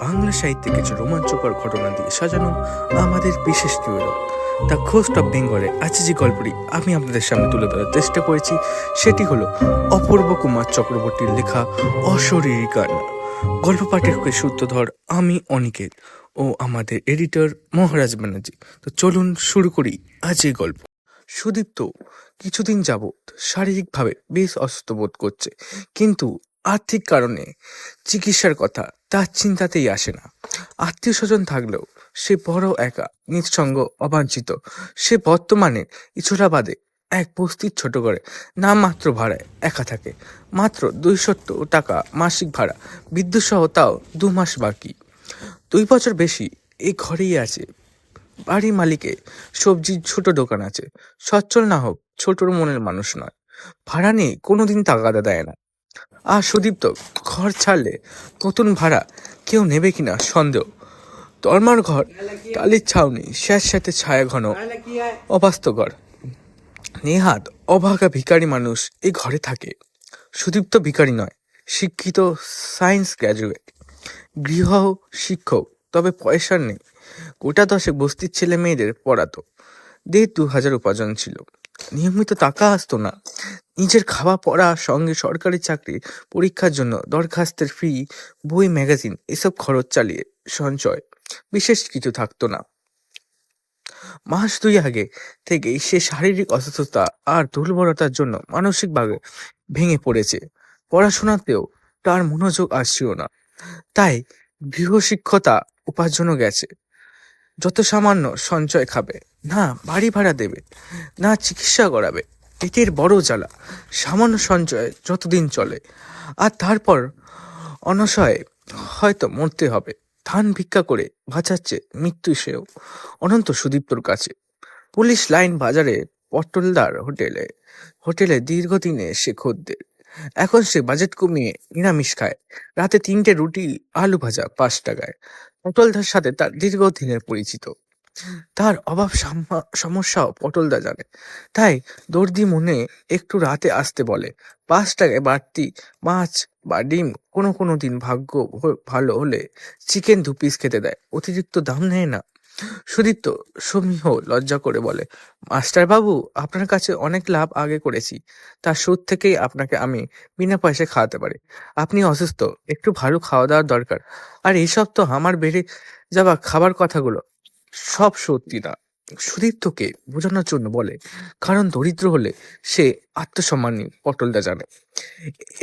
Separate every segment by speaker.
Speaker 1: বাংলা সাহিত্যে কিছু রোমাঞ্চকর ঘটনা দিয়ে সাজানো আমাদের বিশেষ নিবেদন দ্য কোস্ট অফ বেঙ্গলে আজ যে গল্পটি আমি আপনাদের সামনে তুলে ধরার চেষ্টা করেছি সেটি হলো অপূর্ব কুমার চক্রবর্তীর লেখা অশরীরী গান। গল্প পাঠকের সূত্রধর আমি অনিকেত ও আমাদের এডিটর মহারাজ ব্যানার্জি। তো চলুন শুরু করি আজ এই গল্প। সুদীপ্ত কিছুদিন যাবৎ শারীরিকভাবে বেশ অসুস্থ বোধ করছে, কিন্তু আর্থিক কারণে চিকিৎসার কথা তার চিন্তাতেই আসে না। আত্মীয় স্বজন থাকলেও সে বড় একা, নিঃসঙ্গ, অবাঞ্ছিত। সে বর্তমানে ইছড়াবাদে এক বস্তির ছোট ঘরে নামমাত্র ভাড়ায় একা থাকে। মাত্র 200 টাকা মাসিক ভাড়া, বিদ্যুৎ সহ তাও 2 মাস বাকি। 2 বছর বেশি এই ঘরেই আছে। বাড়ি মালিকে সবজির ছোট দোকান আছে। সচ্ছল না হোক, ছোটর মনের মানুষ নয়। ভাড়া নিয়ে কোনোদিন তাগাদা দেয় না। আর সুদীপ্ত ঘর ছাড়লে নতুন ভাড়া কেউ নেবে কিনা সন্দেহ। তরমার ঘর, টালির ছাউনি, স্যাঁতস্যাঁতে ছায়া ঘন, অবাস্তবঘর। নেহাত অভাগা ভিখারি মানুষ এই ঘরে থাকে। সুদীপ্ত ভিখারি নয়, শিক্ষিত, সায়েন্স গ্র্যাজুয়েট, গৃহ শিক্ষক, তবে পয়সার নেই। গোটা 10 বস্তির ছেলে মেয়েদের পড়াতো। 1,500 উপার্জন ছিল। নিয়মিত টাকা আসতো না। নিজের খাওয়া পড়া, সঙ্গে সরকারি চাকরি পরীক্ষার জন্য দরখাস্তের ফি, বই, ম্যাগাজিন এসব খরচ চালিয়ে সঞ্চয় বিশেষ কিছু থাকতো না। মাস 2 আগে থেকেই সে শারীরিক অসুস্থতা আর দুর্বলতার জন্য মানসিকভাবে ভেঙে পড়েছে। পড়াশোনাতেও তার মনোযোগ আসছিল না। তাই গৃহশিক্ষতা উপার্জনও গেছে। যত সামান্য সঞ্চয় খাবে, না বাড়ি ভাড়া দেবে, না চিকিৎসা করাবে। পেটের বড় জ্বালা। সামান্য সঞ্চয় যতদিন চলে, আর তারপর অনশয়ে হয়তো মরতে হবে। ধান ভিক্ষা করে বাঁচাচ্ছে মৃত্যু সেও। অনন্ত সুদীপ্তর কাছে পুলিশ লাইন বাজারে পটলদার হোটেলে দীর্ঘদিনে সে খদ্দের। এখন সে বাজেট কমিয়ে নিরামিষ খায়। রাতে 3টে রুটি, আলু ভাজা 5 টাকায়। পটলদার সাথে তার দীর্ঘদিনের পরিচিত। তার অভাব সমস্যাও পটলদা জানে। তাই দর্দি মনে একটু রাতে আসতে বলে। 5 টাকায় বাড়তি মাছ বা ডিম, কোনো দিন ভাগ্য ভালো হলে চিকেন 2 পিস খেতে দেয়। অতিরিক্ত দাম নেয় না। সুদীপ্ত সমীহ লজ্জা করে বলে, মাস্টার বাবু, আপনার কাছে অনেক লাভ আগে করেছি। তার সুদ থেকেই আপনাকে আমি বিনা পয়সায় খাওয়াতে পারি। আপনি অসুস্থ, একটু ভালো খাওয়া দাওয়ার দরকার। আর এইসব তো আমার বেড়ে যাওয়া খাবার কথাগুলো সব সত্যি না। সুদীপ্তকে বোঝানোর জন্য বলে, কারণ দরিদ্র হলে সে আত্মসম্মান নেই, পটলদা জানে।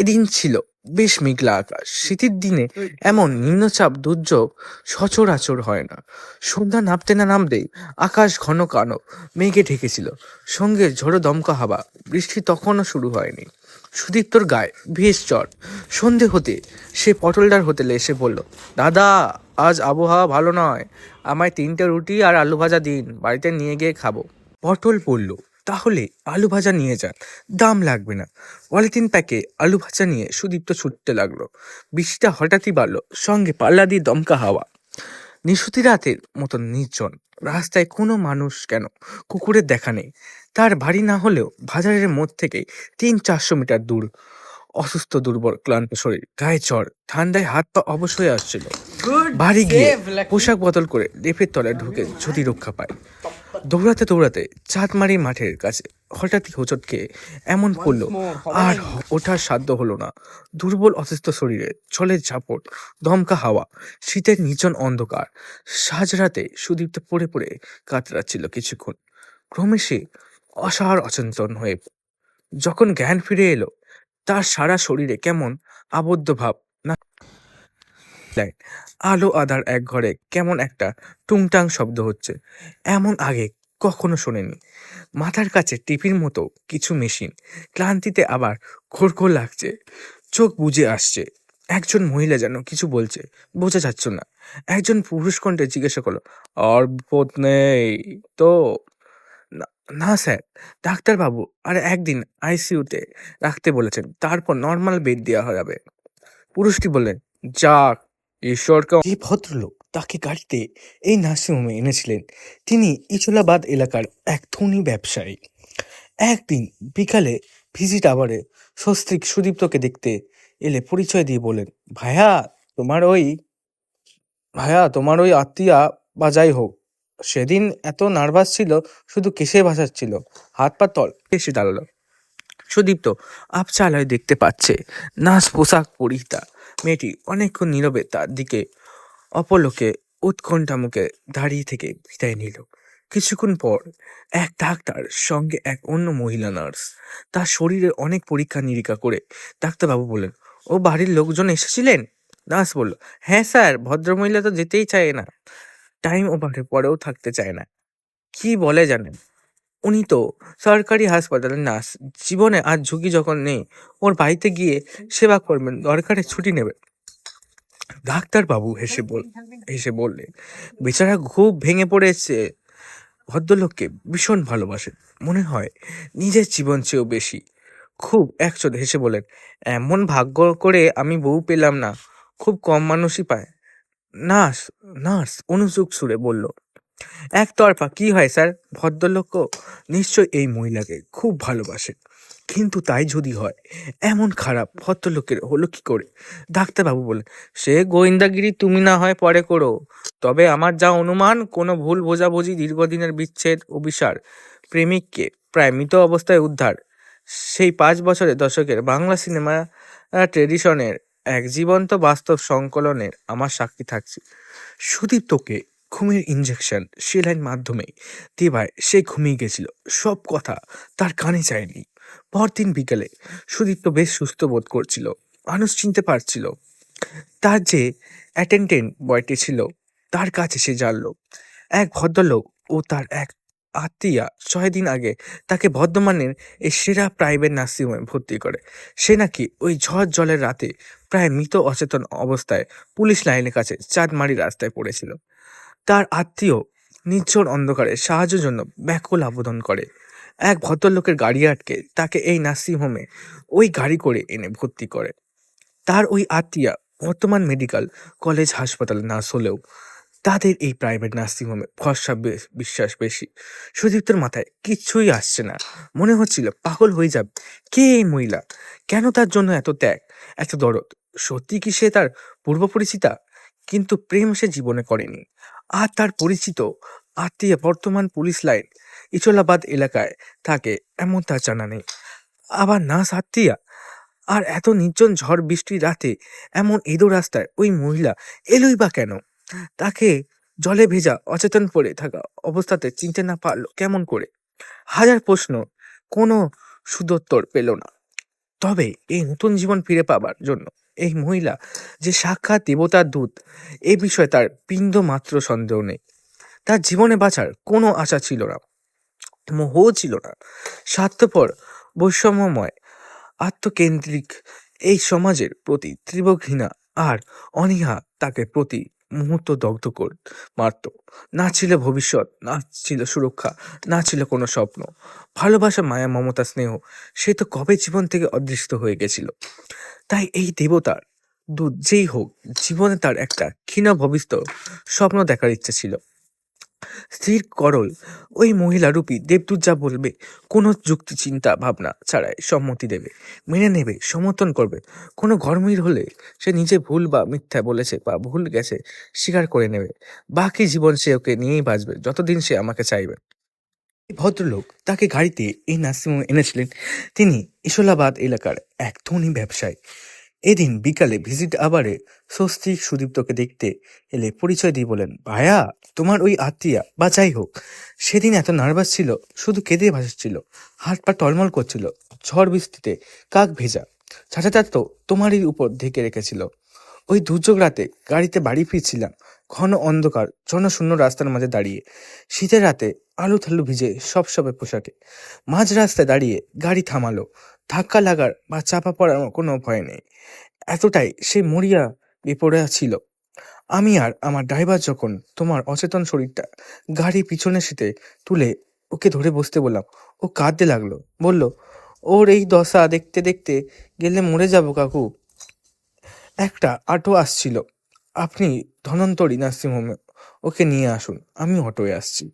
Speaker 1: এদিন ছিল বেশ মেঘলা আকাশ। শীতের দিনে এমন নিম্নচাপ দুর্যোগ সচরাচর হয় না। সন্ধ্যা নামতে না নামতেই আকাশ ঘন কালো মেঘে ঢেকেছিল, সঙ্গে ঝোড়ো দমকা হাওয়া। বৃষ্টি তখনও শুরু হয়নি। সুদীপ্তর গায়ে বেশ জ্বর। সন্ধে হতে সে পটলদার হোটেলে এসে বলল, দাদা, আজ আবহাওয়া ভালো নয়। আমায় 3টে রুটি আর আলু ভাজা দিন, বাড়িতে নিয়ে গিয়ে খাবো। পটল বলল, তাহলে আলু ভাজা নিয়ে যান, দাম লাগবে না। পলিথিন প্যাকে আলু ভাজা নিয়ে সুদীপ্ত ছুটতে লাগলো। বৃষ্টিটা হঠাৎই বাড়লো, সঙ্গে পাল্লা দিয়ে দমকা হাওয়া। নিশুতি রাতের মতন নির্জন। রাস্তায় কোনো মানুষ কেন, কুকুরের দেখা নেই। তার বাড়ি না হলেও বাজারের মোড় থেকে 300-400 মিটার দূর। অসুস্থ, দুর্বল, ক্লান্ত শরীর, গায়ে জ্বর, ঠান্ডায় হাত পা অবশ হয়ে আসছিল। বাড়ি গিয়ে পোশাক বদল করে লেপের তলায় ঢুকে যদি রক্ষা পায়। দৌড়াতে দৌড়াতে চাঁদমারি মাঠের কাছে হঠাৎই হোঁচট খেয়ে এমন পড়লো, আর ওঠার সাধ্য হলো না। দুর্বল অসুস্থ শরীরে জলের ঝাপট, দমকা হাওয়া, শীতের নির্জন অন্ধকার। সাজরাতে সুদীপ্ত পড়ে পড়ে কাতরাচ্ছিল কিছুক্ষণ। ক্রমে সে অসাড় অচেতন হয়ে যখন জ্ঞান ফিরে এলো, তার সারা শরীরে কেমন আবদ্ধ ভাব। না, আলো আধার এক ঘরে কেমন একটা টুংটাং শব্দ হচ্ছে, এমন আগে কখনো শোনেনি। মাথার কাছে টিভির মতো কিছু মেশিন। ক্লান্তিতে আবার ঘোর লাগছে, চোখ বুজে আসছে। একজন মহিলা যেন কিছু বলছে, বোঝা যাচ্ছে না। একজন পুরুষ কণ্ঠে জিজ্ঞাসা করলো, আর বিপদ নেই তো? না, না স্যার, ডাক্তারবাবু আর একদিন আইসিইউতে রাখতে বলেছেন, তারপর নর্মাল বেড দেওয়া যাবে। পুরুষটি বললেন, যাক, ঈশ্বরকে। যে ভদ্রলোক তাকে গাড়িতে এই নার্সিংহোমে এনেছিলেন, তিনি ইচলাবাদ এলাকার এক ধনী ব্যবসায়ী। একদিন বিকালে ভিজিট আওয়ারে সস্ত্রীক সুদীপ্তকে দেখতে এলে পরিচয় দিয়ে বলেন, ভাইয়া, তোমার ওই ভাইয়া, তোমার ওই আত্মীয়া বা যাই হোক, সেদিন এত নার্ভাস ছিল, শুধু কেসে ভাসাচ্ছিল। হাত পা তল এসে দাঁড়ালো। সুদীপ্ত আবচালায় দেখতে পাচ্ছে নাচ পোশাক পরিহিতা মেয়েটি অনেকক্ষণ নীরবে তার দিকে অপলকে উৎকণ্ঠা মুখে দাঁড়িয়ে থেকে বিদায় নিল। কিছুক্ষণ পর এক ডাক্তার সঙ্গে এক অন্য মহিলা নার্স তার শরীরে অনেক পরীক্ষা নিরীক্ষা করে ডাক্তারবাবু বললেন, ও বাড়ির লোকজন এসেছিলেন? নার্স বলল, হ্যাঁ স্যার, ভদ্রমহিলা তো যেতেই চায় না, টাইম ওভারের পরেও থাকতে চায় না। কি বলে জানেন, উনি তো সরকারি হাসপাতালের নার্স, জীবনে আর ঝুঁকি যখন নেই, ওর বাড়িতে গিয়ে সেবা করবেন, দরকারে ছুটি নেবেন। ডাক্তারবাবু হেসে বললেন, বেচারা খুব ভেঙে পড়েছে, ভদ্রলোককে ভীষণ ভালোবাসে, মনে হয় নিজের জীবন চেয়েও বেশি। খুব একচোটে হেসে বলেন, এমন ভাগ্য করে আমি বউ পেলাম না, খুব কম মানুষই পায়। নার্স নার্স অনুযোগ সুরে বলল, একতরফা কি হয় স্যার, ভদ্রলোকও নিশ্চয় এই মহিলাকে খুব ভালোবাসে, কিন্তু তাই যদি হয়, এমন খারাপ ভদ্রলোকের হলো কি করে? ডাক্তারবাবু বললেন, সে গোয়েন্দাগিরি তুমি না হয় পরে করো, তবে আমার যা অনুমান, কোনো ভুল বোঝাবুঝি, দীর্ঘদিনের বিচ্ছেদ, অভিসার, প্রেমিককে প্রায় মৃত অবস্থায় উদ্ধার, সেই 5 বছরের দশকের বাংলা সিনেমা ট্রেডিশনের এক জীবন্ত বাস্তব সংকলনের আমার সাক্ষী থাকছি। সুদীপ্তকে ঘুমের ইঞ্জেকশন সেলাইন মাধ্যমে দেবায় সে ঘুমিয়ে গেছিল, সব কথা তার কানে যায়নি। পরদিন বিকেলে সুদীপ্ত বেশ সুস্থ বোধ করছিল, মানুষ চিনতে পারছিল। তার যে অ্যাটেন্ডেন্ট বয়টি ছিল, তার কাছে সে জানলো এক ভদ্রলোক ও তার এক আত্মীয়া 6 দিন আগে তাকে বর্ধমানের এই সেরা প্রাইভেট নার্সিংহোমে ভর্তি করে। সে নাকি ওই ঝড় জলের রাতে প্রায় মৃত অচেতন অবস্থায় পুলিশ লাইনের কাছে চাঁদমারি রাস্তায় পড়েছিল। তার আত্মীয় নির্জন অন্ধকারে সাহায্যের জন্য ব্যাকুল আবেদন করে। এক ভদ্রলোকের গাড়ি আটকে তাকে এই নার্সিংহোমে ওই গাড়ি করে এনে ভর্তি করে। তার ওই আত্মীয়া বর্তমান মেডিকেল কলেজ হাসপাতালে নার্স হলেও তাদের এই প্রাইভেট নার্সিংহোমে ভরসা বিশ্বাস বেশি। সুদীপ্তর মাথায় কিচ্ছুই আসছে না, মনে হচ্ছিল পাগল হয়ে যাবে। কে এই মহিলা? কেন তার জন্য এত ত্যাগ, এত দরদ? সত্যি কি সে তার পূর্ব পরিচিতা? কিন্তু প্রেম সে জীবনে করেনি। আর তার পরিচিত আত্মীয় বর্তমান পুলিশ লাইন ইচলাবাদ এলাকায় থাকে, এমন তার জানা নেই। আবার নার্স আত্মীয়া, আর এত নির্জন ঝড় বৃষ্টির রাতে এমন এদো রাস্তায় ওই মহিলা এলোই বা কেন? তাকে জলে ভেজা অচেতন পড়ে থাকা অবস্থাতে চিনতে না পারলো কেমন করে? হাজার প্রশ্ন, কোনো সুদোত্তর পেল না। তবে এই নতুন জীবন ফিরে পাবার জন্য এই মহিলা যে সাক্ষাৎ দেবতার দূত, এ বিষয়ে তার বিন্দু মাত্র সন্দেহ নেই। তার জীবনে বাঁচার কোনো আশা ছিল না, মোহও ছিল না। স্বার্থপর, বৈষম্যময়, আত্মকেন্দ্রিক এই সমাজের প্রতি তীব্র ঘৃণা আর অনীহা তাকে প্রতি মুহূর্ত দগ্ধ কর মারত। না ছিল ভবিষ্যৎ, না ছিল সুরক্ষা, না ছিল কোনো স্বপ্ন। ভালোবাসা, মায়া, মমতা, স্নেহ, সে তো কবে জীবন থেকে অদৃশ্য হয়ে গেছিল। তাই এই দেবতার দূত যেই হোক, জীবনে তার একটা ক্ষীণ ভবিষ্যৎ স্বপ্ন দেখার ইচ্ছে ছিল। স্থির করল ওই মহিলা রূপী দেবদূত যা বলবে, কোনো যুক্তি চিন্তা ভাবনা ছাড়াই সম্মতি দেবে, মেনে নেবে, সমর্থন করবে। কোনো গরমিল হলে সে নিজে ভুল বা মিথ্যা বলেছে বা ভুল গেছে স্বীকার করে নেবে। বাকি জীবন সে ওকে নিয়েই বাঁচবে, যতদিন সে আমাকে চাইবে। এই ভদ্রলোক তাকে গাড়িতে এই নার্সিংহোমে এনেছিলেন। তিনি ইসলাবাদ এলাকার এক ধনী ব্যবসায়ী। এদিন বিকালে ভিজিট আবারে স্বস্তিক সুদীপ্তকে দেখতে এলে পরিচয় দিয়ে বলেন, ভাইয়া, তোমার ওই আত্মীয়া বা যাই হোক, সেদিন এত নার্ভাস ছিল, শুধু কেঁদে ভাসাচ্ছিল, হাত পা টলমল করছিল, ঝড় বৃষ্টিতে কাক ভেজা ছাঁচাটা তো তোমারই উপর ঢেকে রেখেছিল। ওই দুর্যোগ রাতে গাড়িতে বাড়ি ফিরছিলাম, ঘন অন্ধকার, জনশূন্য রাস্তার মাঝে দাঁড়িয়ে, শীতের রাতে আলু থালু ভিজে সবে পোশাকে মাঝ রাস্তায় দাঁড়িয়ে গাড়ি থামালো। ধাক্কা লাগার বা চাপা পড়ার কোনো ভয় নেই, এতটাই সে মরিয়া বেপরোয়া ছিল। আমি আর আমার ড্রাইভার যখন তোমার অচেতন শরীরটা গাড়ি পিছনে সিটে তুলে ওকে ধরে বসতে বললাম, ও কাঁদতে লাগলো, বলল, ওর এই দশা দেখতে দেখতে গেলে মরে যাব কাকু। একটা অটো আসছিল, আপনি ধনন্তরী নার্সিংহোমে ওকে নিয়ে আসুন, আমি অটোয় আসছি।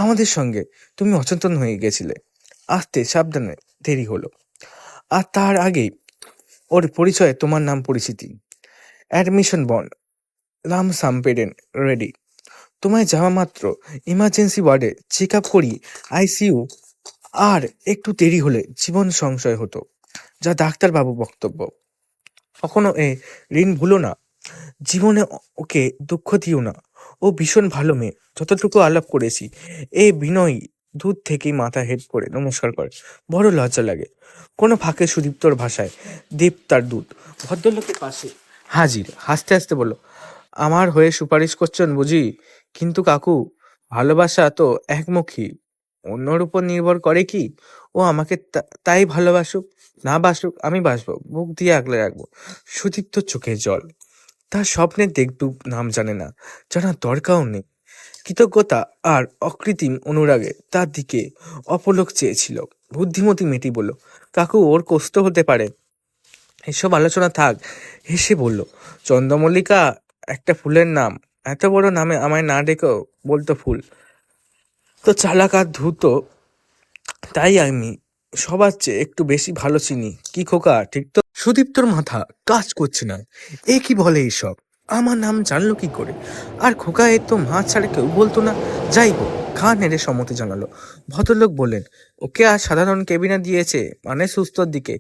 Speaker 1: আমাদের সঙ্গে তুমি অচেতন হয়ে গেছিলে, আসতে সাবধানে দেরি হলো। আর তার আগেই ওর পরিচয়ে তোমার নাম পরিচিতি, অ্যাডমিশন বন্ড, রাম সাম্পেডেন রেডি। তোমায় যাওয়া মাত্র ইমার্জেন্সি ওয়ার্ডে চেক আপ করি, আইসিইউ। আর একটু দেরি হলে জীবন সংশয় হতো, যা ডাক্তারবাবু বক্তব্য। কখনো ঋণ ভুলো না, জীবনে ওকে দুঃখ দিও না। ও ভীষণ ভালো মেয়ে, যতটুকু আলাপ করেছি। বিনয়ী দূর থেকেই মাথা হেড করে নমস্কার করে। বড় লজ্জা লাগে। কোনো ফাঁকে সুদীপ্তর ভাষায় দেব তার দূত ভদ্রলোকের পাশে হাজির, হাসতে হাসতে বলল, আমার হয়ে সুপারিশ করছেন বুঝি? কিন্তু কাকু, ভালোবাসা তো একমুখী, অন্যর উপর নির্ভর করে কি? ও আমাকে তাই ভালোবাসুক, না বাসুক আমি বাসবো, মুখ দিয়ে আগলে রাখবো। সুদীপ্ত চোখে জল। তার স্বপ্নের দেখদুক নাম জানে না, জানার দরকারও নেই। কৃতজ্ঞতা আর অকৃত্রিম অনুরাগে তার দিকে অপলক চেয়েছিল। বুদ্ধিমতী মেয়েটি বলল, কাকু, ওর কষ্ট হতে পারে। এসব আলোচনা থাক। হেসে বলল, চন্দ্রমল্লিকা একটা ফুলের নাম, এত বড় নামে আমায় না ডেকেও বলতো ফুল। তো চালাক আর ধূর্ত, তাই আমি সবার চেয়ে একটু বেশি ভালো চিনি। কি খোকা, ঠিক তো? সুদীপ্তর মাথা কাজ করছে না। এ কি বলে এইসব? আমার নাম জানলো কি করে? আর খোকা এ তো মা ছাড়া কেউ বলতো না। যাই হোক, ঘা নেড়ে সম্মতি জানালো। ভদ্রলোক বললেন, ওকে আর সাধারণ কেবিনে দিয়েছে, মানে সুস্থর দিকে।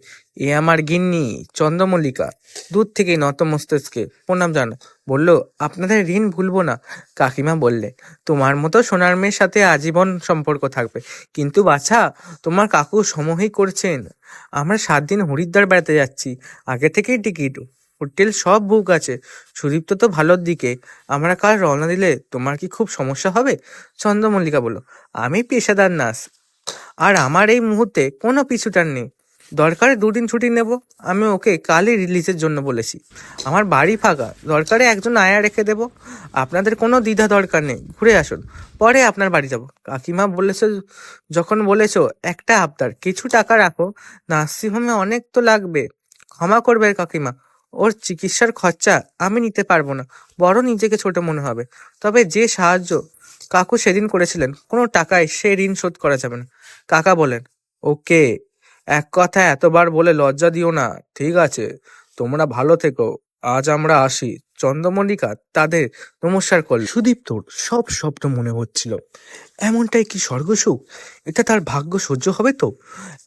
Speaker 1: এ আমার গিন্নি চন্দ্রমল্লিকা। দূর থেকেই নত মস্তিষ্কে প্রণাম জানো। বলল, আপনাদের ঋণ ভুলবো না। কাকিমা বললে, তোমার মতো সোনার মেয়ের সাথে আজীবন সম্পর্ক থাকবে। কিন্তু বাছা, তোমার কাকু সমহি করছেন। আমরা 7 দিন হরিদ্বার বেড়াতে যাচ্ছি, আগে থেকেই টিকিট, হোটেল সব বুক আছে। সুদীপ্ত তো ভালোর দিকে। আমরা কাল রওনা দিলে তোমার কি খুব সমস্যা হবে? চন্দ্রমল্লিকা বলল, আমি পেশাদার নার্স, আর আমার এই মুহূর্তে কোনো পিছুটান নেই। দরকারে 2 দিন ছুটি নেব। আমি ওকে কালই রিলিজের জন্য বলেছি। আমার বাড়ি ফাঁকা, দরকারে একজন আয়া রেখে দেব। আপনাদের কোনো দ্বিধা দরকার নেই, ঘুরে আসুন, পরে আপনার বাড়ি যাব। কাকিমা বলেছো যখন বলেছো, একটা আবদার, কিছু টাকা রাখো। নার্সিংহোমে অনেক তো লাগবে। ক্ষমা করবে কাকিমা, ওর চিকিৎসার খরচা আমি নিতে পারবো না, বড় নিজেকে ছোট মনে হবে। তবে যে সাহায্য কাকু সেদিন করেছিলেন, কোনো টাকায় সে ঋণ শোধ করা যাবে না। কাকা বলেন, ওকে, এক কথা এতবার বলে লজ্জা দিও না। ঠিক আছে, তোমরা ভালো থেকো, আজ আমরা আসি। চন্দ্রমল্লিকা তাদের নমস্কার করল। সুদীপ্তর সব স্বপ্ন মনে হচ্ছিল। এমনটাই কি স্বর্গসুখ? এটা তার ভাগ্য সহ্য হবে তো?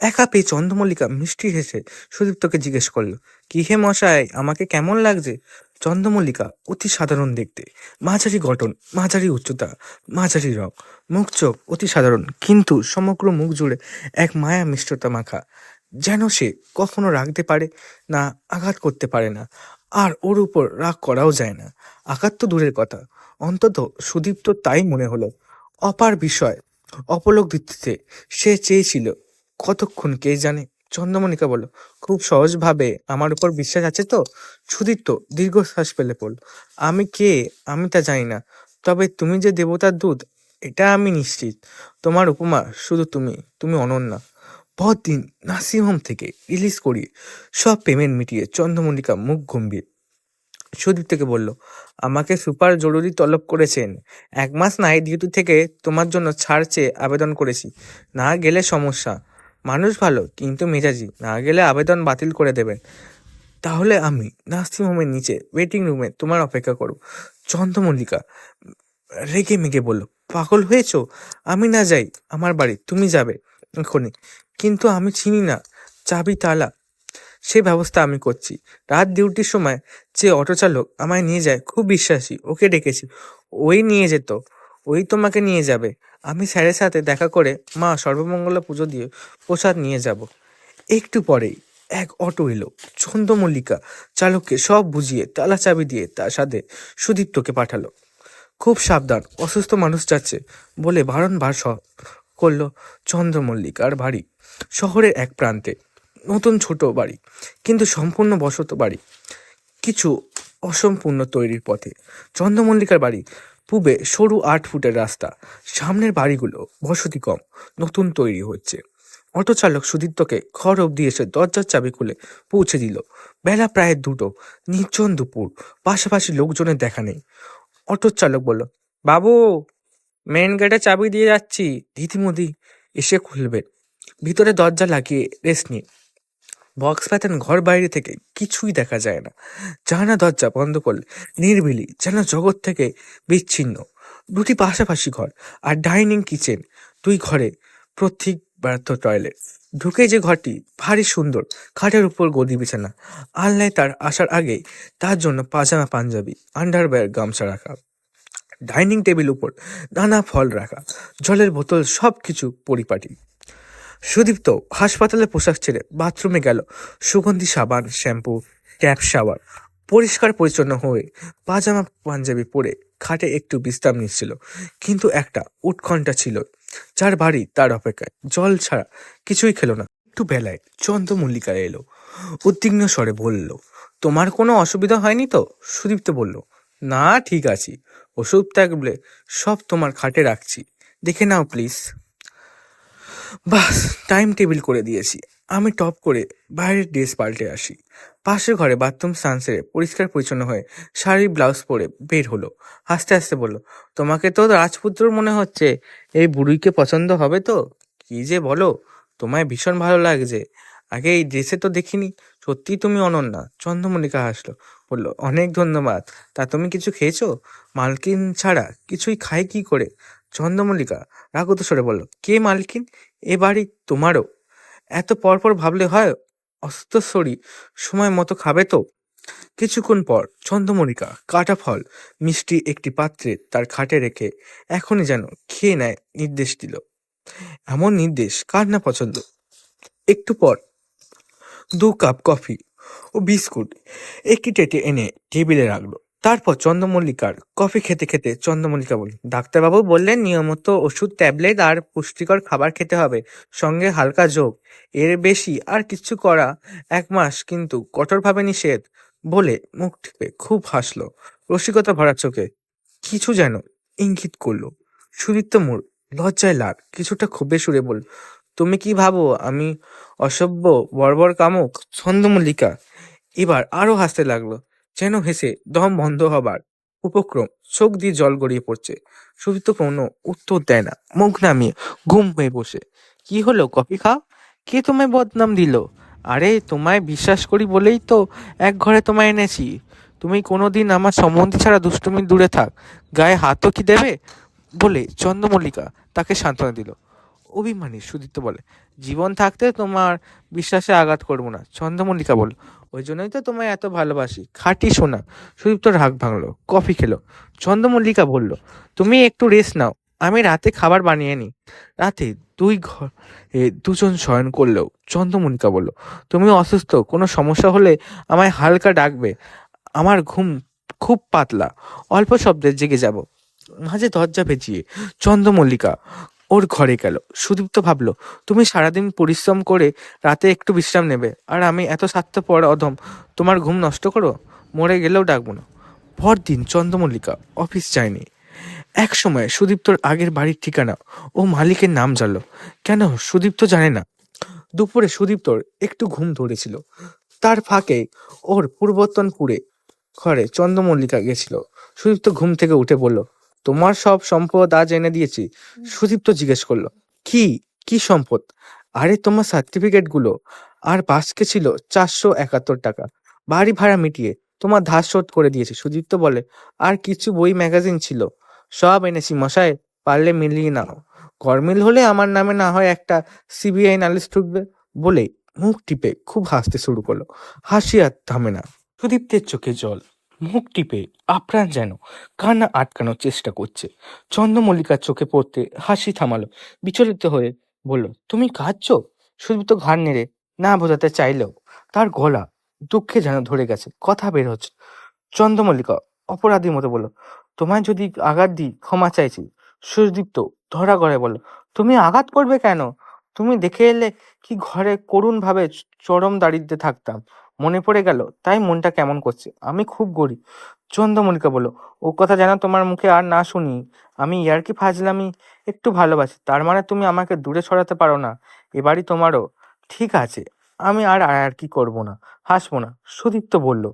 Speaker 1: একা পেয়ে চন্দ্রমল্লিকা মিষ্টি হেসে সুদীপ্তকে জিজ্ঞেস করলো, কি হে মশাই, আমাকে কেমন লাগছে? চন্দ্রমল্লিকা অতি সাধারণ দেখতে, মাঝারি গঠন, মাঝারি উচ্চতা, মাঝারি রং, মুখ চোখ অতি সাধারণ, কিন্তু সমগ্র মুখ জুড়ে এক মায়া মিষ্টতা মাখা, যেন সে কখনো রাখতে পারে না, আঘাত করতে পারে না। আর ওর উপর রাগ করাও যায় না। আঘাত তো দূরের কথা, অন্তত সুদীপ্ত তাই মনে হলো। অপার বিষয়, অপলক দৃষ্টিতে সে চেয়েছিল কতক্ষণ কে জানে। চন্দ্রমণিকা বলল, খুব সহজভাবে আমার উপর বিশ্বাস আছে তো? সুদীপ্ত দীর্ঘশ্বাস ফেলে পড়ল, আমি কে আমি তা জানি না, তবে তুমি যে দেবতার দূত এটা আমি নিশ্চিত। তোমার উপমা শুধু তুমি, তুমি অনন্যা। পরদিন নার্সিংহোম থেকে রিলিজ করিয়ে সব পেমেন্ট মিটিয়ে চন্দ্রমল্লিকা মুখ গম্ভীর সুদীপ্তকে বলল, আমাকে সুপার জরুরি তলব করেছেন। 1 মাস নাইট ডিউটি থেকে তোমার জন্য ছাড় চেয়ে আবেদন করেছি। না গেলে সমস্যা। মানুষ ভালো কিন্তু মেজাজি, না গেলে আবেদন বাতিল করে দেবেন। তাহলে আমি নার্সিংহোমের নিচে ওয়েটিং রুমে তোমার অপেক্ষা করব। চন্দ্রমল্লিকা রেগে মেগে বলল, পাগল হয়েছো? আমি না যাই আমার বাড়ি, তুমি যাবে এখনই। কিন্তু আমি চিনি না চাবি তালা। সে ব্যবস্থা আমি করছি। রাত ডিউটির সময় যে অটো চালক আমায় নিয়ে যায় খুব বিশ্বাসী, ওকে ডেকেছি, ওই নিয়ে যেত, ওই তোমাকে নিয়ে যাবে। আমি স্যারের সাথে দেখা করে মা সর্বমঙ্গলা পুজো দিয়ে প্রসাদ নিয়ে যাব। একটু পরেই এক অটো এলো। চন্দ্রমল্লিকা চালককে সব বুঝিয়ে তালা চাবি দিয়ে তার সাথে সুদীপ্তকে পাঠালো। খুব সাবধান, অসুস্থ মানুষ যাচ্ছে বলে বারংবার করলো। চন্দ্রমল্লিকার বাড়ি শহরের এক প্রান্তে, নতুন ছোট বাড়ি, কিন্তু সম্পূর্ণ বসত বাড়ি, কিছু অসম্পূর্ণ তৈরির পথে। চন্দ্রমল্লিকার বাড়ি পূবে সরু 8 ফুটের রাস্তা, সামনের বাড়িগুলো বসতি কম, নতুন তৈরি হচ্ছে। অটো চালক সুদীপ্তকে ঘর অবধি এসে দরজার চাবি খুলে পৌঁছে দিল। বেলা প্রায় 2টো, নির্জন দুপুর, পাশাপাশি লোকজনের দেখা নেই। অটোর চালক বলল, বাবু, মেন গেটে চাবি দিয়ে যাচ্ছি, দিদিমদি এসে খুলবে। ভিতরে দরজা লাগিয়ে রেস্ট নিয়ে বক্স প্যাটার্ন ঘর বাইরে থেকে কিছুই দেখা যায় না। জানালা দরজা বন্ধ করলে নিরিবিলি, যেন জগৎ থেকে বিচ্ছিন্ন। দুটি পাশাপাশি ঘর আর ডাইনিং কিচেন, দুই ঘরে প্রত্যেক ব্যর্থ টয়লেট। ঢুকে যে ঘরটি ভারী সুন্দর, খাটের উপর গদি বিছানা, আলনায় তার আসার আগেই তার জন্য পাজামা পাঞ্জাবি, আন্ডারওয়্যার, গামছা রাখা। ডাইনিং টেবিল উপর নানা ফল রাখা, জলের বোতল, সব কিছু পরিপাটি। সুদীপ্ত হাসপাতালে পোশাক ছেড়ে বাথরুমে গেল। সুগন্ধি সাবান, শ্যাম্পু, ট্যাপ শাওয়ার, পরিষ্কার পরিচ্ছন্ন হয়ে পাজামা পাঞ্জাবি পরে খাটে একটু বিশ্রাম নিচ্ছিল। কিন্তু একটা উৎকণ্ঠা ছিল, যার বাড়ি তার অপেক্ষায়। জল ছাড়া কিছুই খেলো না। একটু বেলায় চন্দ্রমল্লিকা এলো, উদ্বিগ্ন স্বরে বলল, তোমার কোনো অসুবিধা হয়নি তো? সুদীপ্ত বলল, না, ঠিক আছি। ওষুধ থাকলে সব তোমার খাটে রাখছি, দেখে নাও প্লিজ। বাস, টাইম টেবিল করে দিয়েছি। আমি টপ করে বাইরের ড্রেস পাল্টে আসি। পাশের ঘরে বাথরুম স্নান সেরে পরিষ্কার পরিচ্ছন্ন হয়ে শাড়ি ব্লাউজ পরে বের হলো। হাসতে হাসতে বলল, তোমাকে তো রাজপুত্র মনে হচ্ছে। এই বুড়িকে পছন্দ হবে তো? কি যে বলো, তোমায় ভীষণ ভালো লাগছে। আগে এই ড্রেসে তো দেখিনি। সত্যি তুমি অনন্যা। চন্দ্রমল্লিকা হাসলো, বলল, অনেক ধন্যবাদ। তা তুমি কিছু খেয়েছো? মালকিন ছাড়া কিছুই খাই কি করে? চন্দ্রমল্লিকা রাগত স্বরে বলল, কে মালকিন? এ বাড়ি তোমারও? এত পরপর ভাবলে হয়? অস্তঃসরি সময় মতো খাবে তো? কিছুক্ষণ পর চন্দ্রমল্লিকা কাটা ফল, মিষ্টি একটি পাত্রে তার খাটে রেখে এখনই যেন খেয়ে নেয় নির্দেশ দিল। এমন নির্দেশ কার না পছন্দ? একটু পর 2 কাপ কফি ও বিস্কুট একটি টেটে এনে টেবিলে রাখলো। তারপর চন্দ্রমল্লিকার কফি খেতে খেতে চন্দ্রমল্লিকা বলল, ডাক্তারবাবু বললেন নিয়মিত ওষুধ, ট্যাবলেট আর পুষ্টিকর খাবার খেতে হবে, সঙ্গে হালকা যোগ। এর বেশি আর কিছু করা 1 মাস কিন্তু কঠোরভাবে নিষেধ। বলে মুখ টিপে খুব হাসলো, রসিকতা ভরা চোখে কিছু যেন ইঙ্গিত করলো। সুদীপ্ত মোড় লজ্জায় লাল, কিছুটা ক্ষোভে সুরে বলল, তুমি কি ভাবো আমি অসভ্য, বর্বর, কামুক? ছন্দমল্লিকা এবার আরো হাসতে লাগলো, যেন হেসে দম বন্ধ হবার উপক্রম। চোখ দিয়ে জল গড়িয়ে পড়ছে। সুদীপ্ত কোনো উত্তর দেয় না, মুখ নামিয়ে গুম হয়ে বসে। কি হলো, কফি খাও? কে তোমায় বদনাম দিল? আরে তোমায় বিশ্বাস করি বলেই তো এক ঘরে তোমায় এনেছি। তুমি কোনোদিন আমার সম্বন্ধী ছাড়া দুষ্টুমি দূরে থাক, গায়ে হাতও কি দেবে? বলে চন্দ্রমল্লিকা তাকে সান্ত্বনা দিল। অভিমানী সুদীপ্ত বলে, জীবন থাকতে তোমার বিশ্বাসে আঘাত করবো না। চন্দ্রমল্লিকা বলল, ওই জন্যই তো তোমায় এত ভালোবাসি, খাঁটি সোনা। সুদীপ্ত রাগ ভাঙলো, কফি খেলো। চন্দ্রমল্লিকা বলল, তুমি একটু রেস্ট নাও, আমি রাতে খাবার বানিয়ে নিই। রাতে 2 ঘরে 2 জন শয়ন করলেও চন্দ্রমল্লিকা বলল, তুমি অসুস্থ, কোনো সমস্যা হলে আমায় হালকা ডাকবে। আমার ঘুম খুব পাতলা, অল্প শব্দে জেগে যাব। মাঝে দরজা ভেজিয়ে চন্দ্রমল্লিকা ওর ঘরে গেল। সুদীপ্ত ভাবলো, তুমি সারাদিন পরিশ্রম করে রাতে একটু বিশ্রাম নেবে, আর আমি এত স্বার্থপর অধম তোমার ঘুম নষ্ট করো? মরে গেলেও ডাকবো না। পরদিন চন্দ্রমল্লিকা অফিস যায়নি। এক সময় সুদীপ্তর আগের বাড়ির ঠিকানা ও মালিকের নাম জানলো। কেন সুদীপ্ত জানে না। দুপুরে সুদীপ্তর একটু ঘুম ধরেছিল, তার ফাঁকে ওর পূর্বতনপুরে ঘরে চন্দ্রমল্লিকা গেছিল। সুদীপ্ত ঘুম থেকে উঠে বলল, তোমার সব সম্পদ আজ এনে দিয়েছি। সুদীপ্ত জিজ্ঞেস করলো, কি কি সম্পদ? আরে তোমার সার্টিফিকেট গুলো, আর বাসকে ছিল 471 টাকা। বাড়ি ভাড়া মিটিয়ে তোমার ধার শোধ করে দিয়েছি। সুদীপ্ত বলে, আর কিছু বই ম্যাগাজিন ছিল, সব এনেছি মশাই, পারলে মিলিয়ে নাও। গরমিল হলে আমার নামে না হয় একটা সিবিআই নালিশ ঠুকবে। বলে মুখ টিপে খুব হাসতে শুরু করলো। হাসি আর থামে না। সুদীপ্তের চোখে জল, মুখ টিপে আপ্রাণ যেন কান্না আটকানোর চেষ্টা করছে। চন্দ্রমল্লিকার চোখে পড়তে হাসি থামালো, বিচলিত হয়ে বলল, তুমি কাঁদছো? সুদীপ্ত ঘাড় নেড়ে না বোঝাতে চাইলেও তার গলা দুঃখে যেন ধরে গেছে, কথা বের হচ্ছে। চন্দ্রমল্লিকা অপরাধীর মতো বলল, তোমায় যদি আঘাত দিই ক্ষমা চাইছি। সুদীপ্ত ধরা গলায় বলল, তুমি আঘাত করবে কেন? তুমি দেখে এলে কি ঘরে করুণ ভাবে চরম দারিদ্র্যে থাকতাম, মনে পড়ে গেল, তাই মনটা কেমন করছে। আমি খুব গরিব। চন্দ্রমল্লিকা বলল, ও কথা যেন তোমার মুখে আর না শুনি। আমি ইয়ার্কি ফাজলামি একটু ভালোবাসি, তার মানে তুমি আমাকে দূরে সরাতে পারো না? এবারই তোমারও। ঠিক আছে, আমি আর কি করবো না, হাসবো না। সুদীপ্ত বলল,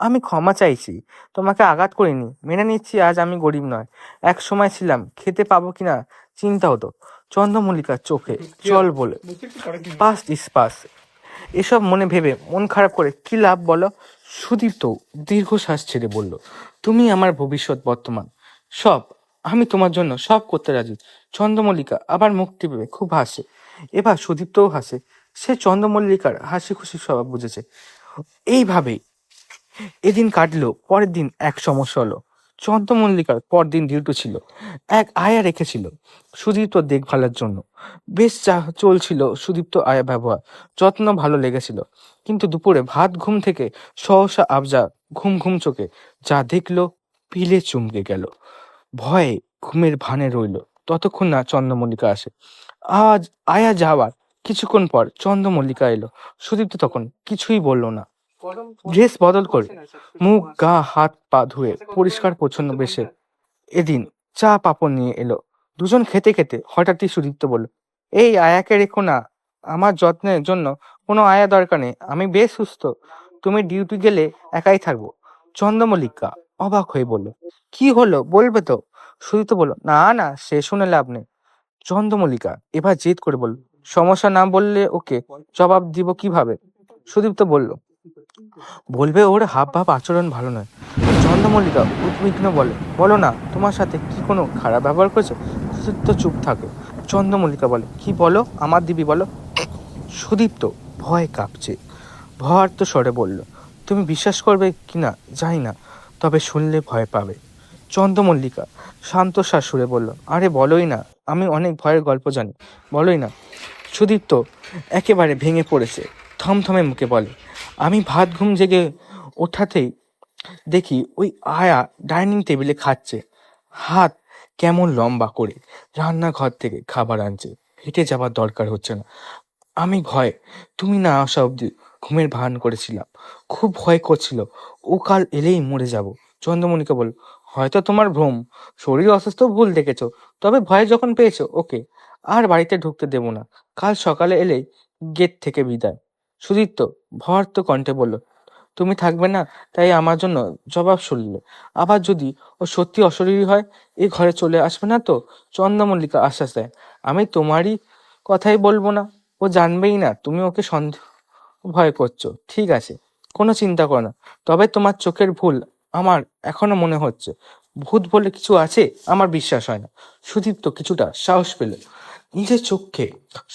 Speaker 1: আমি ক্ষমা চাইছি, তোমাকে আঘাত করিনি, মেনে নিচ্ছি আজ আমি গরিব নয়। এক সময় ছিলাম, খেতে পাবো কিনা চিন্তা হতো। চন্দ্রমল্লিকার চোখে জল বলে, পাস্ট ইস পাস্ট, এসব মনে ভেবে মন খারাপ করে কি লাভ বলো? সুদীপ্ত দীর্ঘশ্বাস ছেড়ে বলল, তুমি আমার ভবিষ্যৎ, বর্তমান সব। আমি তোমার জন্য সব করতে রাজি। চন্দ্রমল্লিকা আবার মুক্তি পেবে খুব হাসে। এবার সুদীপ্তও হাসে। সে চন্দ্রমল্লিকার হাসি খুশি স্বভাব বুঝেছে। এইভাবেই এদিন কাটলো। পরের দিন এক সমস্যা হলো। চন্দ্রমল্লিকার পরদিন ডিউটি ছিল। এক আয়া রেখেছিল সুদীপ্ত দেখভালের জন্য। বেশ চলছিল সুদীপ্ত আয়া ব্যবহার, যত্ন ভালো লেগেছিল। কিন্তু দুপুরে ভাত ঘুম থেকে সহসা আবজা ঘুম ঘুম চোখে যা দেখলো, পিলে চমকে গেল। ভয়ে ঘুমের ভানে রইল ততক্ষণ না চন্দ্রমল্লিকা আসে। আজ আয়া যাওয়ার কিছুক্ষণ পর চন্দ্রমল্লিকা এলো। সুদীপ্ত তখন কিছুই বলল না। ড্রেস বদল করে মুখ গা হাত পা ধুয়ে পরিষ্কার পরিচ্ছন্ন বেশে এদিন চা পাপড় নিয়ে এলো। দুজন খেতে খেতে হঠাৎই সুদীপ্ত বলল, এই আয়াকে রেখো না, আমার যত্নের জন্য কোনো আয়া দরকার নেই, আমি বেশ সুস্থ, তুমি ডিউটি গেলে একাই থাকবো। চন্দ্রমল্লিকা অবাক হয়ে বলল, কি হলো বলবে তো? সুদীপ্ত বলল, না না, সে শুনে লাভ নেই। চন্দ্রমল্লিকা এবার জেদ করে বলল, সমস্যা না বললে ওকে জবাব দিব কিভাবে? সুদীপ্ত বলল, বলবে ওর হাব ভাব আচরণ ভালো নয়। চন্দ্রমল্লিকা উদ্বিগ্ন বলে, বলো না, তোমার সাথে কি কোনো খারাপ ব্যবহার করেছে? সুদীপ্ত চুপ থাকে। চন্দ্রমল্লিকা বলে, কি বলো আমার দিবি বলো। সুদীপ্ত ভয় কাঁপছে, ভয়ার্ত স্বরে বলল, তুমি বিশ্বাস করবে কিনা জানি না, তবে শুনলে ভয় পাবে। চন্দ্রমল্লিকা শান্ত সুরে বলল, আরে বলোই না, আমি অনেক ভয়ের গল্প জানি, বলোই না। সুদীপ্ত একেবারে ভেঙে পড়েছে। থমথমে মুখে বলে, আমি ভাত ঘুম জেগে ওঠাতেই দেখি ওই আয়া ডাইনিং টেবিলে খাচ্ছে, হাত কেমন লম্বা করে রান্নাঘর থেকে খাবার আনছে, হেঁটে যাবার দরকার হচ্ছে না। আমি ভয় তুমি না আসা অব্দি ঘুমের ভান করেছিলাম, খুব ভয় করছিল ও কাল এলেই মরে যাব। চন্দ্রমণিকা বলল, হয়তো তোমার ভ্রম, শরীর অসুস্থ ভুল দেখেছো, তবে ভয় যখন পেয়েছো ওকে আর বাড়িতে ঢুকতে দেবো না, কাল সকালে এলেই গেট থেকে বিদায়। সুদীপ্ত ভয়ার্ত কণ্ঠে বলল, তুমি থাকবে না তাই আমার জন্য জবাব শুনলে, আবার যদি ও সত্যি অশরীরী হয় এই ঘরে চলে আসবে না তো? চন্দ্রমল্লিকা আশ্বাস দেয়, আমি তোমারই কথাই বলবো না, ও জানবেই না তুমি ওকে সন্দেহ ভয় করছো। ঠিক আছে, কোনো চিন্তা করো না, তবে তোমার চোখের ভুল আমার এখনো মনে হচ্ছে, ভূত বলে কিছু আছে আমার বিশ্বাস হয় না। সুদীপ্ত কিছুটা সাহস পেল, নিজের চোখকে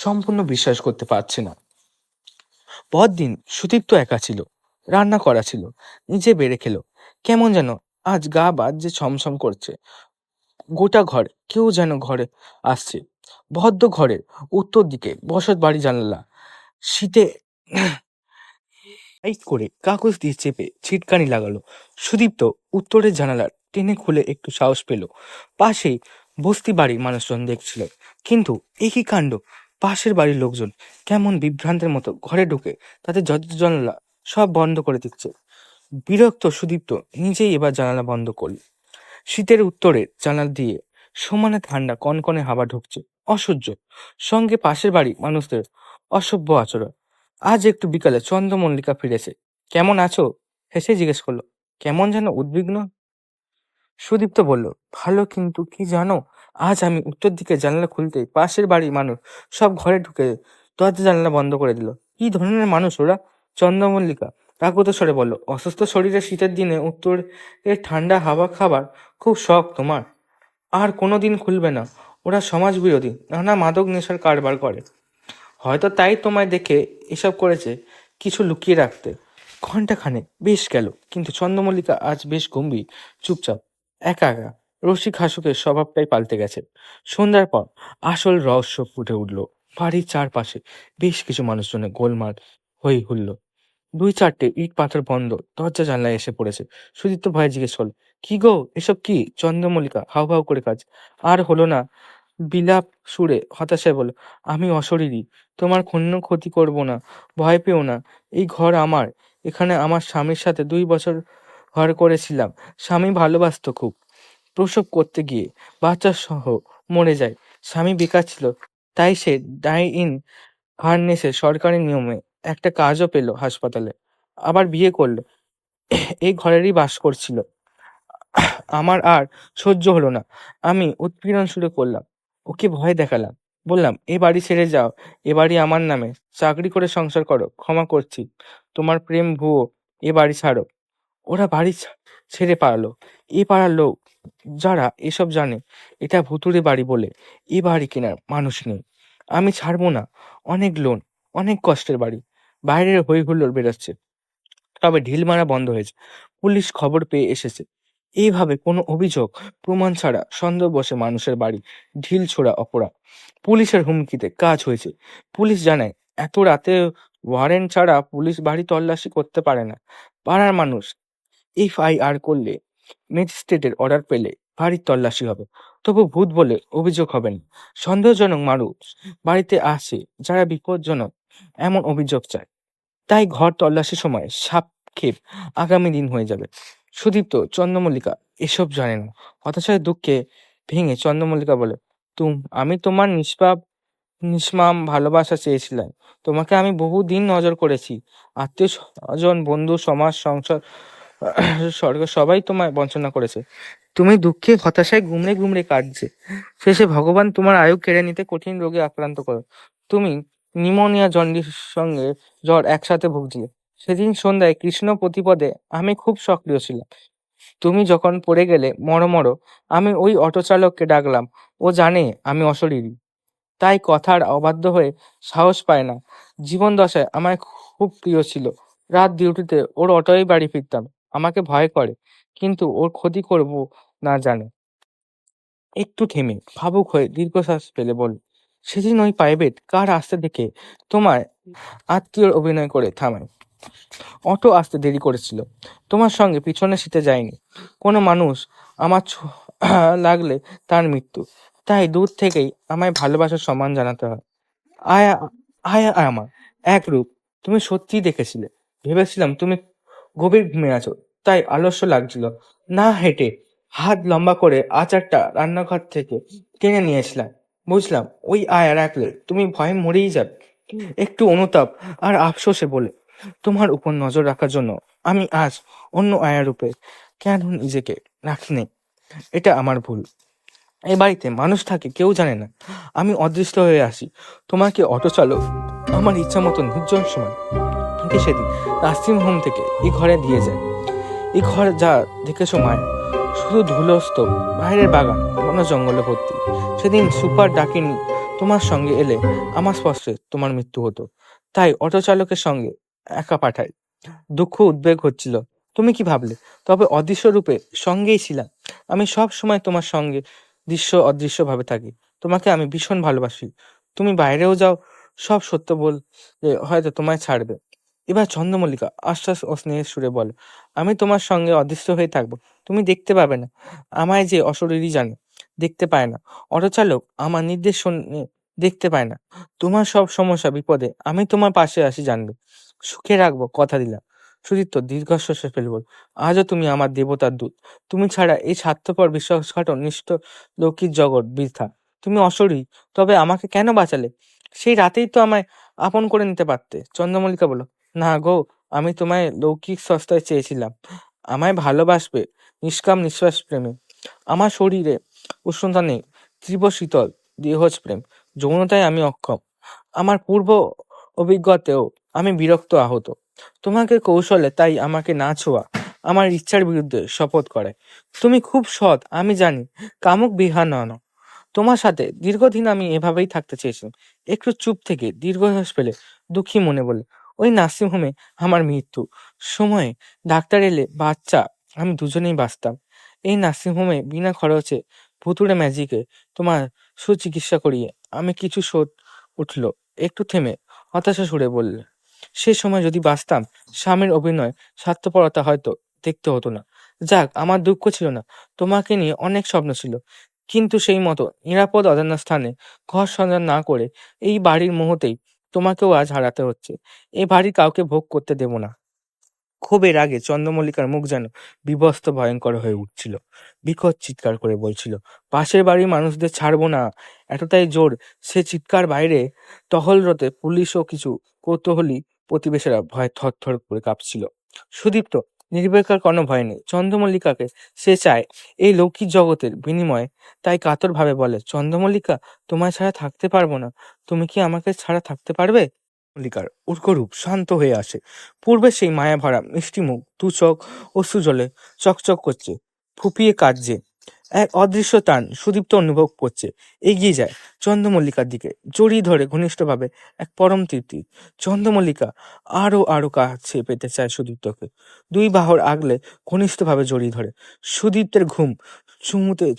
Speaker 1: সম্পূর্ণ বিশ্বাস করতে পারছে না। পরদিন সুদীপ্ত একা ছিল, রান্না করা ছিল, নিজে বেড়ে খেলো। কেমন যেন আজ গা বাদ যে ছমছম করছে। গোটা ঘর কেউ যেন ঘরে আসছে। ভদ্র ঘরের উত্তর দিকে বসত বাড়ি জানালা, শীতে এই করে কাগজ দিয়ে চেপে ছিটকানি লাগালো। সুদীপ্ত উত্তরের জানালা টেনে খুলে একটু সাহস পেল। পাশেই বস্তি বাড়ির মানুষজন দেখছিল, কিন্তু একই কাণ্ড, পাশের বাড়ির লোকজন কেমন বিভ্রান্তের মতো ঘরে ঢুকে তাদের যত জানালা সব বন্ধ করে দিচ্ছে। বিরক্ত সুদীপ্ত নিজেই এবার জানালা বন্ধ করল। শীতের উত্তরের জানালা দিয়ে সমানে ঠান্ডা কনকনে হাওয়া ঢুকছে, অসহ্য। সঙ্গে পাশের বাড়ি মানুষদের অসভ্য আচরণ। আজ একটু বিকালে চন্দ্রমল্লিকা ফিরেছে। কেমন আছো? হেসে জিজ্ঞেস করলো। কেমন যেন উদ্বিগ্ন। সুদীপ্ত বলল, ভালো, কিন্তু কি জানো, আজ আমি উত্তর দিকে জানালা খুলতেই পাশের বাড়ির মানুষ সব ঘরে ঢুকে দরজা জানালা বন্ধ করে দিল। কি ধরনের মানুষ ওরা? চন্দ্রমল্লিকা কাকুত স্বরে বলল, অসুস্থ শরীরে শীতের দিনে উত্তরের ঠান্ডা হাওয়া খাবার খুব শখ তোমার, আর কোনোদিন খুলবে না। ওরা সমাজ বিরোধী, নানা মাদক নেশার কারবার করে, হয়তো তাই তোমায় দেখে এসব করেছে কিছু লুকিয়ে রাখতে। ঘন্টাখানেক বেশ গেল, কিন্তু চন্দ্রমল্লিকা আজ বেশ গম্ভীর, চুপচাপ, একা একা। রসিক হাসুকের স্বভাবটাই পাল্টে গেছে। সন্ধ্যার পর আসল রহস্য ফুটে উঠল। বাড়ির চারপাশে বেশ কিছু মানুষজনের গোলমাল হই হুল্লো। দুই চারটে ইট পাথর বন্ধ দরজা জানলায় এসে পড়েছে। সুদীপ্ত ভয়ে জিজ্ঞেস করল, কি গো, এসব কি? চন্দ্রমল্লিকা হাউ হাউ করে কাজ আর হলো না, বিলাপ সুরে হতাশায় বলল, আমি অশরীরী, তোমার কোনো ক্ষতি করব না, ভয় পেও না, এই ঘর আমার, এখানে আমার স্বামীর সাথে 2 বছর ঘর করেছিলাম, স্বামী ভালোবাসতো খুব, প্রসব করতে গিয়ে বাচ্চা সহ মরে যায়, স্বামী বেকার ছিল, তাই সে ডাই ইন হারনেসে সরকারি নিয়মে একটা কাজও পেল হাসপাতালে, আবার বিয়ে করলো, এই ঘরেরই বাস করছিল। আমার আর সহ্য হলো না, আমি উৎপীড়ন শুরু করলাম, ওকে ভয় দেখালাম, বললাম, এ বাড়ি ছেড়ে যাও, এ বাড়ি আমার নামে, চাকরি করে সংসার করো, ক্ষমা করছি, তোমার প্রেম ভুয়ো, এ বাড়ি ছাড়ো। ওরা বাড়ি ছেড়ে পালালো। এ পাড়ার লোক যারা এসব জানে এটা ভুতুড়ে বাড়ি বলে এ বাড়ি কেনার মানুষ নেই। আমি ছাড়বো না। অনেক লোন, অনেক কষ্টের বাড়ি। বাইরের হই হুল্লোড় বেরোচ্ছে, তবে ঢিল মারা বন্ধ হয়েছে। পুলিশ খবর পেয়ে এসেছে। এইভাবে কোনো অভিযোগ প্রমাণ ছাড়া সন্দেহ বসে মানুষের বাড়ি ঢিল ছোড়া অপরাধ। পুলিশের হুমকিতে কাজ হয়েছে। পুলিশ জানায় এত রাতে ওয়ারেন্ট ছাড়া পুলিশ বাড়ি তল্লাশি করতে পারে না। পাড়ার মানুষ এফআইআর করলে, ম্যাজিস্ট্রেটের অর্ডার পেলে বাড়ির তল্লাশি হবে, তবু ভূত বলে অভিযোগ হবে না। সন্দেহজনক মানুষ বাড়িতে আসে যারা বিপজ্জনক এমন অভিযোগ চায়। তাই ঘর তল্লাশির সময় সাপক্ষেপ আগামী দিন হয়ে যাবে। সুদীপ্ত চন্দ্রমল্লিকা এসব জানে না। হতাশায় দুঃখে ভেঙে চন্দ্রমল্লিকা বলে, আমি তোমার নিষ্মাম ভালোবাসা চেয়েছিলাম। তোমাকে আমি বহুদিন নজর করেছি। আত্মীয় স্বজন, বন্ধু, সমাজ, সংসার, স্বর্গ সবাই তোমায় বঞ্চনা করেছে। তুমি দুঃখে হতাশায় গুমড়ে গুমড়ে কাঁদছে। শেষে ভগবান তোমার আয়ু কেড়ে নিতে কঠিন রোগে আক্রান্ত করো। তুমি নিউমোনিয়া, জন্ডিস সঙ্গে জ্বর একসাথে ভুগছিলে। সেদিন সন্ধ্যায় কৃষ্ণ প্রতিপদে আমি খুব সক্রিয় ছিলাম। তুমি যখন পড়ে গেলে মরো, আমি ওই অটো চালককে ডাকলাম। ও জানে আমি অশরীরী, তাই কথার অবাধ্য হয়ে সাহস পায় না। জীবন দশায় আমায় খুব প্রিয় ছিল। রাত ডিউটিতে ওর অটোয় বাড়ি ফিরতাম। আমাকে ভয় করে, কিন্তু ওর ক্ষতি করব না জানে। একটু থেমে ভাবুক হয়ে দীর্ঘশ্বাস ফেলে বল, সেদিন ওই প্রাইভেট কার আসতে দেখে তোমার আত্মীয়র অভিনয় করে থামায়। অটো আসতে দেরি করেছিল। তোমার সঙ্গে পিছনে সিটে যায়নি। কোনো মানুষ আমার লাগলে তার মৃত্যু। তাই দূর থেকেই আমায় ভালোবাসার সম্মান জানাতে হয়। আয়া আয়া আমার এক রূপ তুমি সত্যিই দেখেছিলে। ভেবেছিলাম তুমি গভীর ঘুমে আছো, তাই আলস্য লাগছিল। না হেঁটে হাত লম্বা করে আচারটা রান্নাঘর থেকে টেনে নিয়েছিলাম। বুঝলাম ওই আয়া রাখলে তুমি ভয়ে মরেই যাবে। একটু অনুতাপ আর আফসোসে বলে, তোমার উপর নজর রাখার জন্য আমি আজ অন্য আয়া রূপে কেন নিজেকে রাখিনি। এটা আমার ভুল। এই বাড়িতে মানুষ থাকে কেউ জানে না। আমি অদৃশ্য হয়ে আসি। তোমাকে অটো চালক আমার ইচ্ছা মতো নির্জন সময় কিন্তু সেদিন নার্সিং হোম থেকে এই ঘরে দিয়ে যায়। এই ঘর যা দেখেছো মায়া, শুধু ধুলোস্তব, বাইরের বাগান বন জঙ্গলে ভর্তি। সেদিন সুপার ডাকিনি তোমার সঙ্গে এলে আমার স্পর্শে তোমার মৃত্যু হতো। তাই অটো চালকের সঙ্গে একা পাঠাই। দুঃখ উদ্বেগ হচ্ছিল। তুমি কি ভাবলে? তবে অদৃশ্য রূপে সঙ্গেই ছিলাম। আমি সব সময় তোমার সঙ্গে দৃশ্য অদৃশ্য ভাবে থাকি। তোমাকে আমি ভীষণ ভালোবাসি। তুমি বাইরেও যাও, সব সত্য বললে হয়তো তোমায় ছাড়বে। এবার চন্দ্রমল্লিকা আশ্বাস ও স্নেহের সুরে বলে, আমি তোমার সঙ্গে অদৃশ্য হয়ে থাকবো। তুমি দেখতে পাবে না। আমায় যে অশরীরই জানে, দেখতে পায় না। অটোচালক আমার নির্দেশ শুনে দেখতে পায় না। তোমার সব সমস্যা বিপদে আমি তোমার পাশে আসি, জানবে। সুখে রাখবো, কথা দিলাম। সুদীপ্ত দীর্ঘশ্বাসে ফেলে বলল, আজও তুমি আমার দেবতার দূত। তুমি ছাড়া এই স্বার্থপর বিশ্বাসঘাতক নিষ্ঠ লৌকিক জগৎ বৃথা। তুমি অশরীরী, তবে আমাকে কেন বাঁচালে? সেই রাতেই তো আমায় আপন করে নিতে পারতে। চন্দ্রমল্লিকা বলল, না গো, আমি তোমায় লৌকিক সস্তায় চেয়েছিলাম। আমায় ভালোবাসবে নিষ্কাম নিঃশ্বাস প্রেমে। আমার শরীরে উষ্ণতা নেই, তীব্র শীতল দেহজ প্রেম। যৌনতায় আমি অক্ষম। আমার পূর্ব অভিজ্ঞতাতেও আমি বিরক্ত আহত। তোমাকে কৌশলে তাই আমাকে না ছোঁয়া আমার ইচ্ছার বিরুদ্ধে শপথ করে। তুমি খুব সৎ, আমি জানি, কামুক বিহা নন। তোমার সাথে দীর্ঘদিন আমি এভাবেই থাকতে চেয়েছিলাম। একটু চুপ থেকে দীর্ঘশ্বাস ফেলে দুঃখী মনে বলে, ওই নার্সিংহোমে আমার মৃত্যু সময়ে ডাক্তার এলে বাচ্চা আমি দুজনেই বাঁচতাম। এই নার্সিংহোমে বিনা খরচে ভুতুড়ে ম্যাজিকে তোমার সুচিকিৎসা করিয়ে আমি কিছু শোধ উঠল। একটু থেমে হতাশা সুরে বললে, সে সময় যদি বাঁচতাম, স্বামীর অভিনয় স্বার্থপরতা হয়তো দেখতে হতো না। যাক, আমার দুঃখ ছিল না। তোমাকে নিয়ে অনেক স্বপ্ন ছিল, কিন্তু সেই মতো নিরাপদ অজানা স্থানে ঘর সন্ধান না করে এই বাড়ির মুহূর্তেই তোমাকেও আজ হারাতে হচ্ছে। এই বাড়ি কাউকে ভোগ করতে দেব না। ক্ষোভের আগে চন্দ্রমল্লিকার মুখ যেন বিবস্ত্র ভয়ঙ্কর হয়ে উঠছিল। বিকট চিৎকার করে বলছিল, পাশের বাড়ির মানুষদের ছাড়বো না। এতটাই জোর সে চিৎকার বাইরে টহলরত পুলিশ ও কিছু কৌতূহলী প্রতিবেশীরা ভয়ে থরথর করে কাঁপছিল। সুদীপ্ত নির্বিকার কোনো ভয় নেই। চন্দ্রমল্লিকাকে সে চায় এই লৌকিক জগতের বিনিময়ে, তাই কাতরভাবে বলে, চন্দ্রমল্লিকা, তোমায় ছাড়া থাকতে পারবো না। তুমি কি আমাকে ছাড়া থাকতে পারবে? মল্লিকার উর্গরূপ শান্ত হয়ে আসে। পূর্বে সেই মায়া ভরা মিষ্টি মুখ, দু চোখ অশ্রুজলে চকচক করছে, ফুপিয়ে কাঁদছে। এক অদৃশ্য টান সুদীপ্ত অনুভব করছে। এগিয়ে যায় চন্দ্রমল্লিকার দিকে, জড়িয়ে ধরে ঘনিষ্ঠভাবে, এক পরম তৃপ্তি। চন্দ্রমল্লিকা আরো কাছে পেতে চায় সুদীপ্তকে, দুই বাহুর আগলে ঘনিষ্ঠভাবে জড়িয়ে ধরে। সুদীপ্তের ঘুম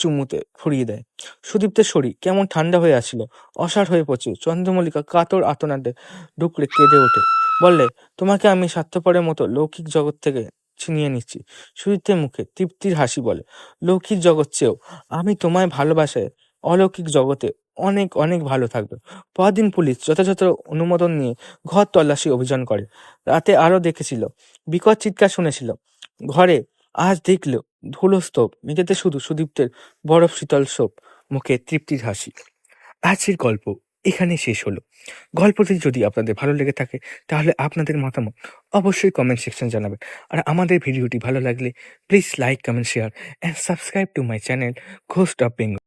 Speaker 1: চুমুতে ফুরিয়ে দেয়। সুদীপ্তের শরীর কেমন ঠান্ডা হয়ে আসছিল, অসাড় হয়ে পড়ছে। চন্দ্রমল্লিকা কাতর আর্তনাদে ডুকরে কেঁদে ওঠে, বললে, তোমাকে আমি স্বার্থপরের মতো লৌকিক জগৎ থেকে ছিনিয়ে নিচ্ছি। সুদীপ্তের মুখে তৃপ্তির হাসি বলে, লৌকিক জগৎ চেয়েও আমি তোমায় ভালোবাসায় অলৌকিক জগতে অনেক অনেক ভালো থাকবে। পরদিন পুলিশ যথাযথ অনুমোদন নিয়ে ঘর তল্লাশি অভিযান করে। রাতে আরো দেখেছিল, বিকট চিৎকার শুনেছিল ঘরে। আজ দেখল ধুলো স্তূপ, মেঝেতে শুধু সুদীপ্তের বরফ শীতল সোপ, মুখে তৃপ্তির হাসি। আজকের গল্প এখানে শেষ হলো। গল্পটি যদি আপনাদের ভালো লেগে থাকে তাহলে আপনাদের মতামত অবশ্যই কমেন্ট সেকশন জানাবেন। আর আমাদের ভিডিওটি ভালো লাগলে please like, comment, share and subscribe to my channel ghost of Bengal.